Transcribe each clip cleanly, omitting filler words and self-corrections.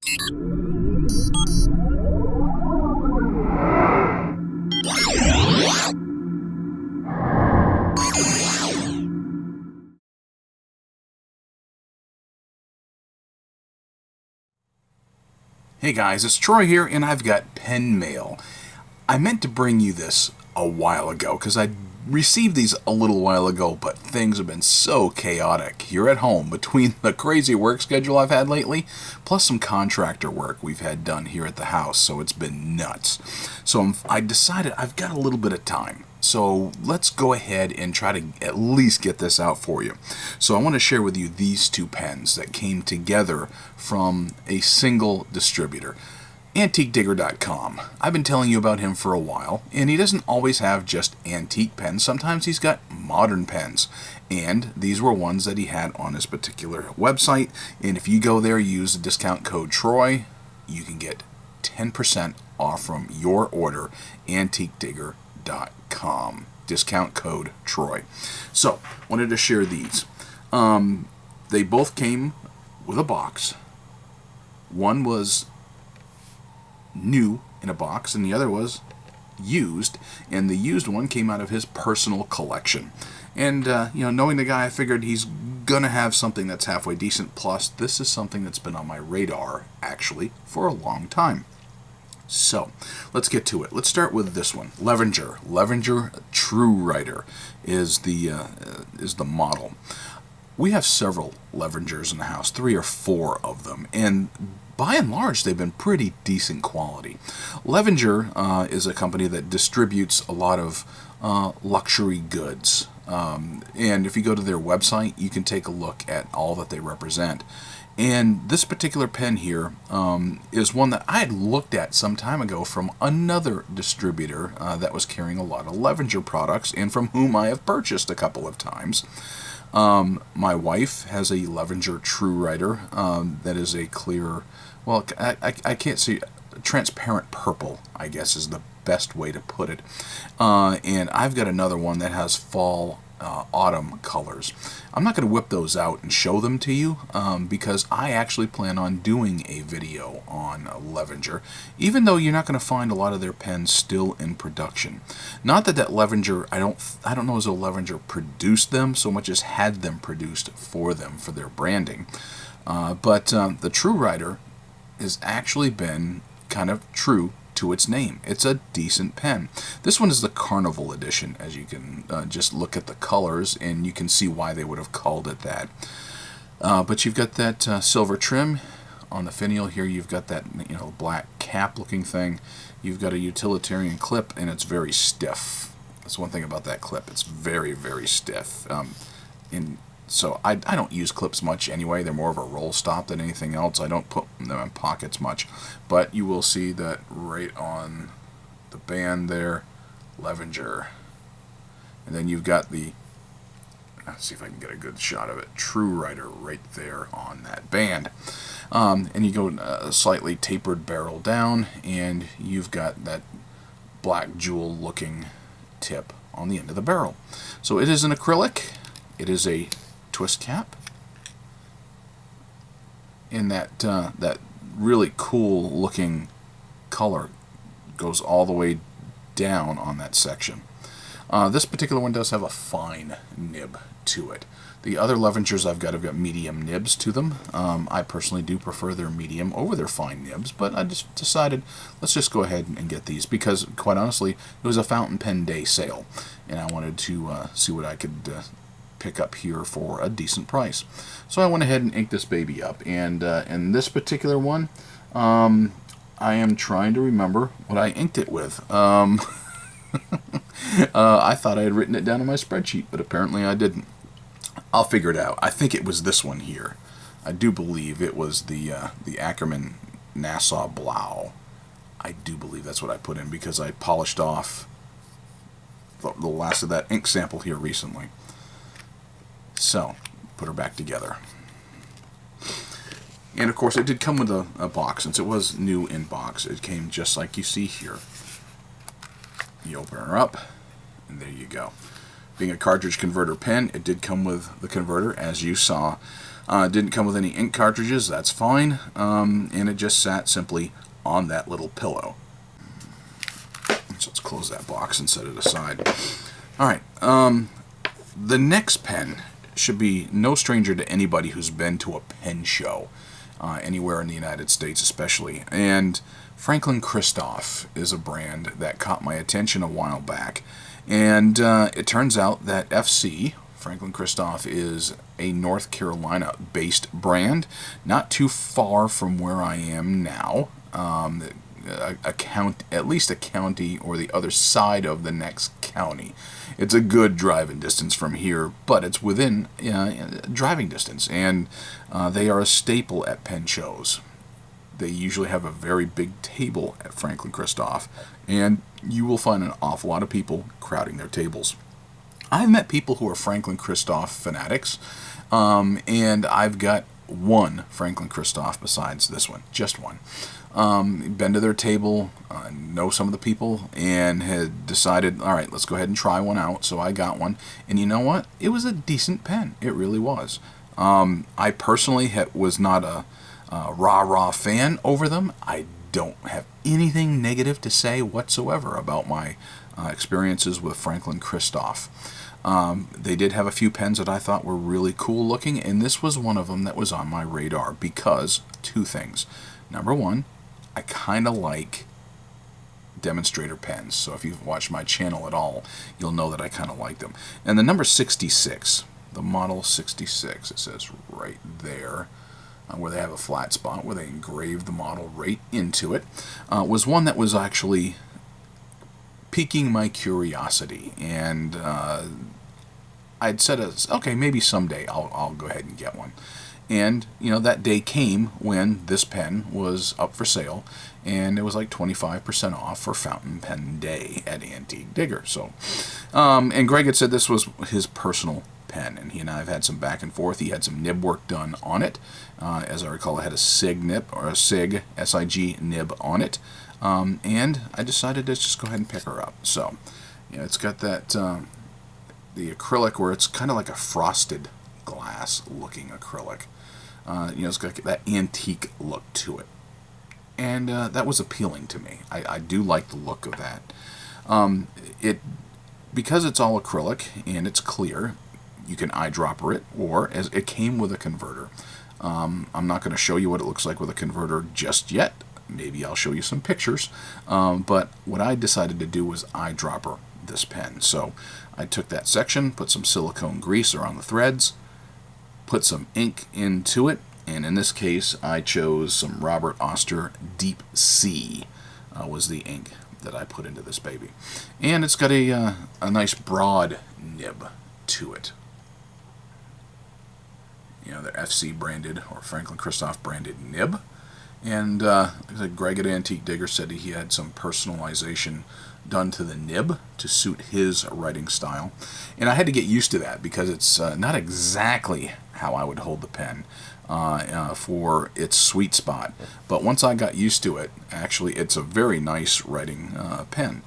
Hey guys, it's Troy here, and I've got pen mail. I meant to bring you this a while ago, because I received these a little while ago, but things have been so chaotic here at home between the crazy work schedule I've had lately, plus some contractor work we've had done here at the house, so it's been nuts. So I decided I've got a little bit of time. So let's go ahead and try to at least get this out for you. So I want to share with you these two pens that came together from a single distributor. AntiqueDigger.com. I've been telling you about him for a while, and he doesn't always have just antique pens. Sometimes he's got modern pens, and these were ones that he had on his particular website. And if you go there, use the discount code TROY, you can get 10% off from your order. AntiqueDigger.com. Discount code TROY. So, wanted to share these. They both came with a box. One was new in a box, and the other was used, and the used one came out of his personal collection. And knowing the guy, I figured he's gonna have something that's halfway decent. Plus, this is something that's been on my radar actually for a long time. So let's get to it. Let's start with this one. Levenger True Writer is the model. We have several Levengers in the house, 3 or 4 of them, and by and large, they've been pretty decent quality. Levenger is a company that distributes a lot of luxury goods. And if you go to their website, you can take a look at all that they represent. And this particular pen here is one that I had looked at some time ago from another distributor that was carrying a lot of Levenger products, and from whom I have purchased a couple of times. My wife has a Levenger True Writer that is a clear, well, I can't see, transparent purple, I guess is the best way to put it. And I've got another one that has fall, autumn colors. I'm not going to whip those out and show them to you because I actually plan on doing a video on Levenger, even though you're not going to find a lot of their pens still in production. Not that Levenger, I don't know as though Levenger produced them so much as had them produced for them for their branding. But the True Writer has actually been kind of true to its name. It's a decent pen. This one is the Carnival edition, as you can just look at the colors and you can see why they would have called it that. But you've got that silver trim on the finial here. You've got that black cap looking thing. You've got a utilitarian clip, and it's very stiff. That's one thing about that clip. It's very, very stiff. So I don't use clips much anyway. They're more of a roll stop than anything else. I don't put them in pockets much. But you will see that right on the band there, Levenger. And then you've got the, let's see if I can get a good shot of it, True Writer right there on that band. And you go slightly tapered barrel down, and you've got that black jewel looking tip on the end of the barrel. So it is an acrylic. It is a twist cap, and that really cool looking color goes all the way down on that section. This particular one does have a fine nib to it. The other Levengers I've got medium nibs to them. I personally do prefer their medium over their fine nibs, but I just decided let's just go ahead and get these because, quite honestly, it was a fountain pen day sale, and I wanted to see what I could pick up here for a decent price. So I went ahead and inked this baby up, and in this particular one, I am trying to remember what I inked it with. I thought I had written it down on my spreadsheet, but apparently I didn't. I'll figure it out. I think it was this one here. I do believe it was the Ackerman Nassau Blau. I do believe that's what I put in because I polished off the last of that ink sample here recently. So, put her back together. And of course it did come with a box. Since it was new in box, it came just like you see here. You open her up, and there you go. Being a cartridge converter pen, it did come with the converter, as you saw. Didn't come with any ink cartridges, that's fine, and it just sat simply on that little pillow. So let's close that box and set it aside. Alright, the next pen should be no stranger to anybody who's been to a pen show, anywhere in the United States especially. And Franklin-Christoph is a brand that caught my attention a while back. And it turns out that FC, Franklin-Christoph, is a North Carolina-based brand, not too far from where I am now. At least a county or the other side of the next county. It's a good driving distance from here, but it's within driving distance, and they are a staple at pen shows. They usually have a very big table at Franklin-Christoph, and you will find an awful lot of people crowding their tables. I've met people who are Franklin-Christoph fanatics, and I've got one Franklin-Christoph besides this one, just one. Been to their table, know some of the people, and had decided, all right, let's go ahead and try one out. So I got one, and you know what? It was a decent pen. It really was. I personally was not a rah-rah fan over them. I don't have anything negative to say whatsoever about my experiences with Franklin-Christoph. They did have a few pens that I thought were really cool looking, and this was one of them that was on my radar because two things. Number one, I kind of like demonstrator pens, so if you've watched my channel at all, you'll know that I kind of like them. And the number 66, the Model 66, it says right there, where they have a flat spot where they engraved the model right into it, was one that was actually piquing my curiosity, and I'd said, okay, maybe someday I'll go ahead and get one. And, you know, that day came when this pen was up for sale, and it was like 25% off for Fountain Pen Day at Antique Digger. So, and Greg had said this was his personal pen, and he and I have had some back and forth. He had some nib work done on it. As I recall, it had a SIG nib, or a SIG, S-I-G nib on it. And I decided to just go ahead and pick her up. So, you know, it's got that, the acrylic where it's kind of like a frosted glass looking acrylic. You know, it's got that antique look to it, and that was appealing to me. I do like the look of that. Because it's all acrylic and it's clear, you can eyedropper it, or as it came with a converter. I'm not going to show you what it looks like with a converter just yet. Maybe I'll show you some pictures. But what I decided to do was eyedropper this pen. So I took that section, put some silicone grease around the threads, put some ink into it, and in this case I chose some Robert Oster Deep Sea was the ink that I put into this baby. And it's got a nice broad nib to it. You know, the FC branded or Franklin-Christoph branded nib. And Greg at Antique Digger said he had some personalization done to the nib to suit his writing style. And I had to get used to that because it's not exactly how I would hold the pen for its sweet spot. But once I got used to it, actually it's a very nice writing pen.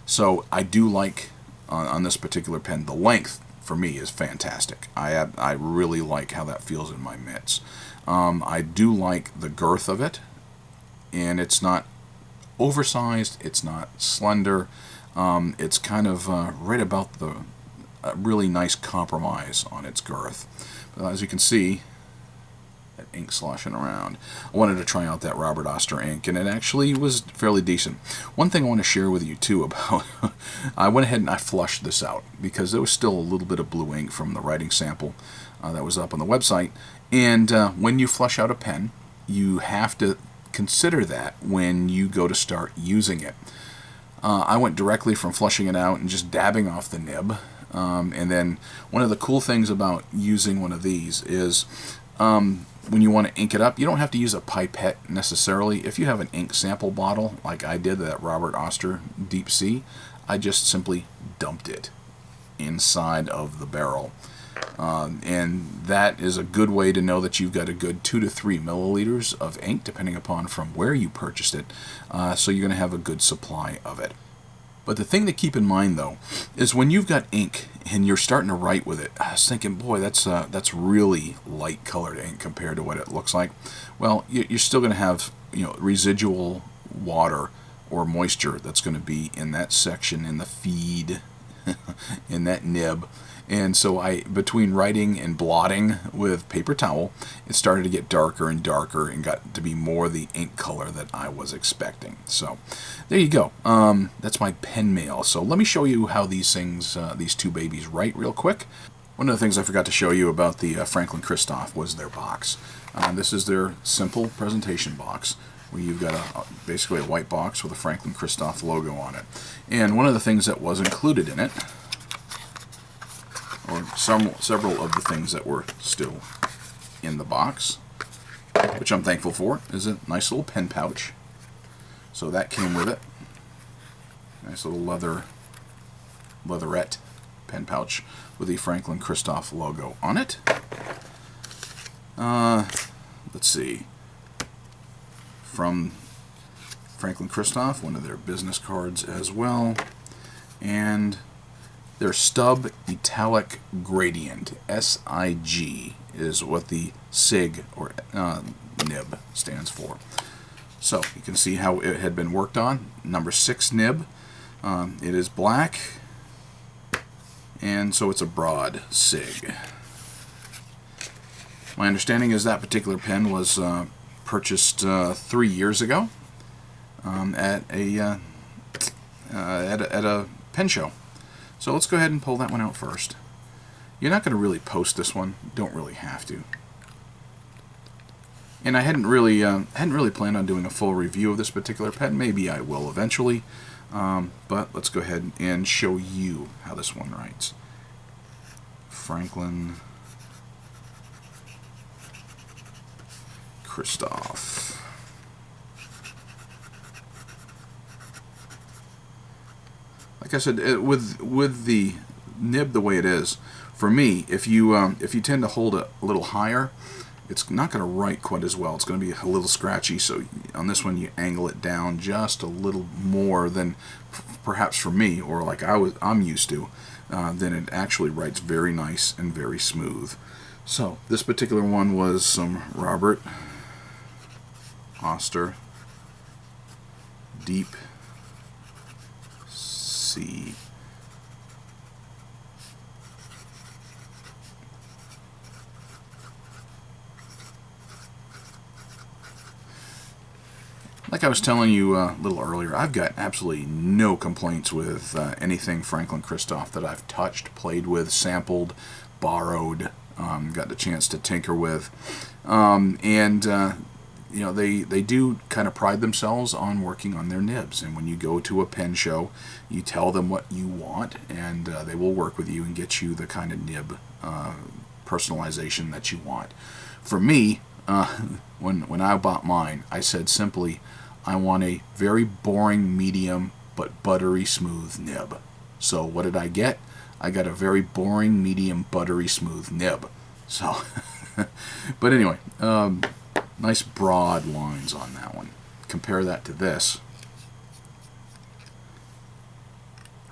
So I do like, on this particular pen, the length for me is fantastic. I really like how that feels in my mitts. I do like the girth of it, and it's not oversized, it's not slender, it's kind of right about the really nice compromise on its girth. But as you can see, that ink sloshing around. I wanted to try out that Robert Oster ink, and it actually was fairly decent. One thing I want to share with you too about, I went ahead and I flushed this out because there was still a little bit of blue ink from the writing sample that was up on the website. And when you flush out a pen, you have to consider that when you go to start using it. I went directly from flushing it out and just dabbing off the nib. And then one of the cool things about using one of these is when you want to ink it up, you don't have to use a pipette necessarily. If you have an ink sample bottle, like I did, that Robert Oster Deep Sea, I just simply dumped it inside of the barrel. And that is a good way to know that you've got a good 2 to 3 milliliters of ink, depending upon from where you purchased it. So you're going to have a good supply of it. But the thing to keep in mind, though, is when you've got ink and you're starting to write with it, I was thinking, boy, that's really light colored ink compared to what it looks like. Well, you're still going to have, residual water or moisture that's going to be in that section, in the feed, in that nib. And so between writing and blotting with paper towel, it started to get darker and darker and got to be more the ink color that I was expecting. So there you go. That's my pen mail. So let me show you how these things, these two babies write real quick. One of the things I forgot to show you about the Franklin-Christoph was their box. This is their simple presentation box, where you've got basically a white box with a Franklin-Christoph logo on it. And one of the things that was included in it, or several of the things that were still in the box, which I'm thankful for, is a nice little pen pouch. So that came with it. Nice little leatherette pen pouch with the Franklin-Christoph logo on it. Let's see. From Franklin-Christoph, one of their business cards as well. And their stub italic gradient, SIG, is what the SIG or nib stands for. So you can see how it had been worked on. Number 6 nib. It is black, and so it's a broad SIG. My understanding is that particular pen was purchased 3 years ago at a pen show. So let's go ahead and pull that one out first. You're not going to really post this one. You don't really have to. And I hadn't really planned on doing a full review of this particular pen. Maybe I will eventually. But let's go ahead and show you how this one writes. Franklin-Christoph. Like I said, with the nib the way it is, for me, if you tend to hold it a little higher, it's not going to write quite as well. It's going to be a little scratchy. So on this one, you angle it down just a little more than perhaps for me, or like I'm used to. Then it actually writes very nice and very smooth. So this particular one was some Robert Oster Deep Sea. Like I was telling you a little earlier, I've got absolutely no complaints with anything Franklin-Christoph that I've touched, played with, sampled, borrowed, got the chance to tinker with. They do kind of pride themselves on working on their nibs. And when you go to a pen show, you tell them what you want, and they will work with you and get you the kind of nib personalization that you want. For me, when I bought mine, I said simply, I want a very boring medium but buttery smooth nib. So what did I get? I got a very boring medium buttery smooth nib. So, but anyway, nice broad lines on that one. Compare that to this.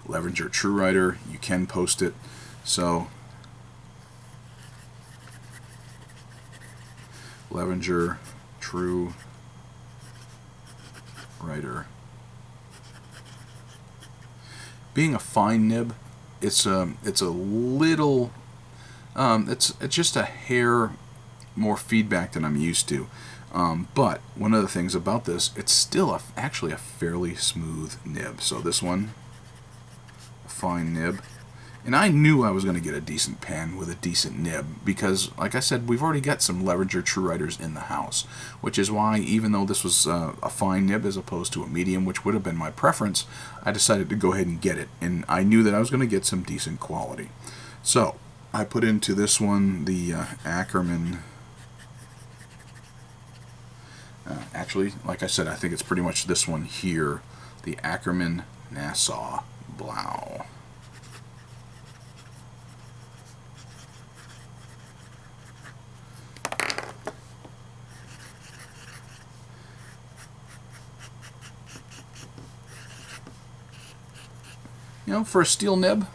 Levenger True Writer, you can post it. So, Levenger True Writer. Being a fine nib, it's a little, it's just a hair more feedback than I'm used to. But one of the things about this, it's still actually a fairly smooth nib. So this one, a fine nib. And I knew I was going to get a decent pen with a decent nib because, like I said, we've already got some Levenger True Writers in the house, which is why, even though this was a fine nib as opposed to a medium, which would have been my preference, I decided to go ahead and get it. And I knew that I was going to get some decent quality. So I put into this one the Ackerman. Actually, like I said, I think it's pretty much this one here, the Ackerman Nassau Blau. You know, for a steel nib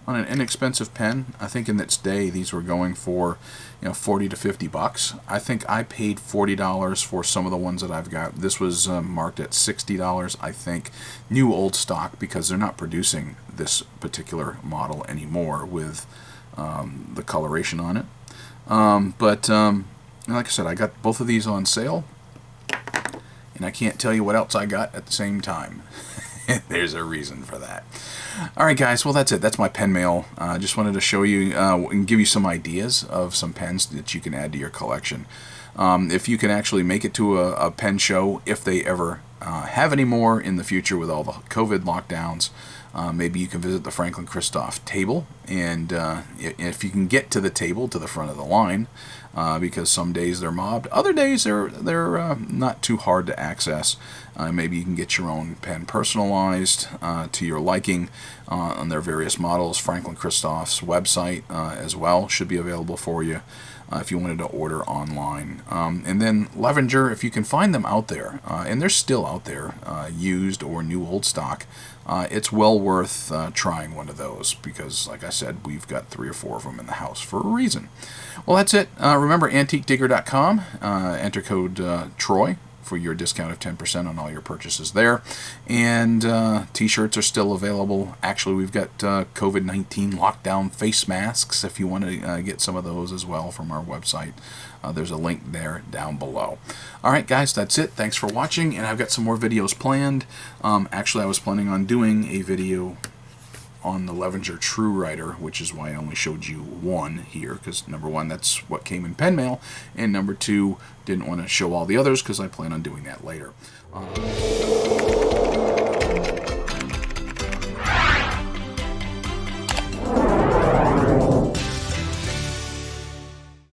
on an inexpensive pen, I think in its day these were going for, you know, 40 to 50 bucks. I think I paid $40 for some of the ones that I've got. This was marked at $60, I think, new old stock, because they're not producing this particular model anymore with the coloration on it. But like I said, I got both of these on sale, and I can't tell you what else I got at the same time. There's a reason for that. Alright guys, well that's it. That's my pen mail. I just wanted to show you and give you some ideas of some pens that you can add to your collection. If you can actually make it to a pen show, if they ever have any more in the future with all the COVID lockdowns, maybe you can visit the Franklin-Christoph table, and if you can get to the table, to the front of the line, because some days they're mobbed, other days they're not too hard to access. Maybe you can get your own pen personalized to your liking on their various models. Franklin-Christoph's website as well should be available for you if you wanted to order online. And then Levenger, if you can find them out there, and they're still out there, used or new old stock, it's well worth trying one of those, because like I said, we've got 3 or 4 of them in the house for a reason. Well, that's it. Remember, antiquedigger.com, enter code Troy for your discount of 10% on all your purchases there. And t-shirts are still available. Actually, we've got COVID-19 lockdown face masks if you want to get some of those as well from our website. There's a link there down below. Alright guys, that's it. Thanks for watching, and I've got some more videos planned. Actually, I was planning on doing a video on the Levenger True Writer, which is why I only showed you one here, because number one, that's what came in pen mail, and number two, didn't want to show all the others because I plan on doing that later.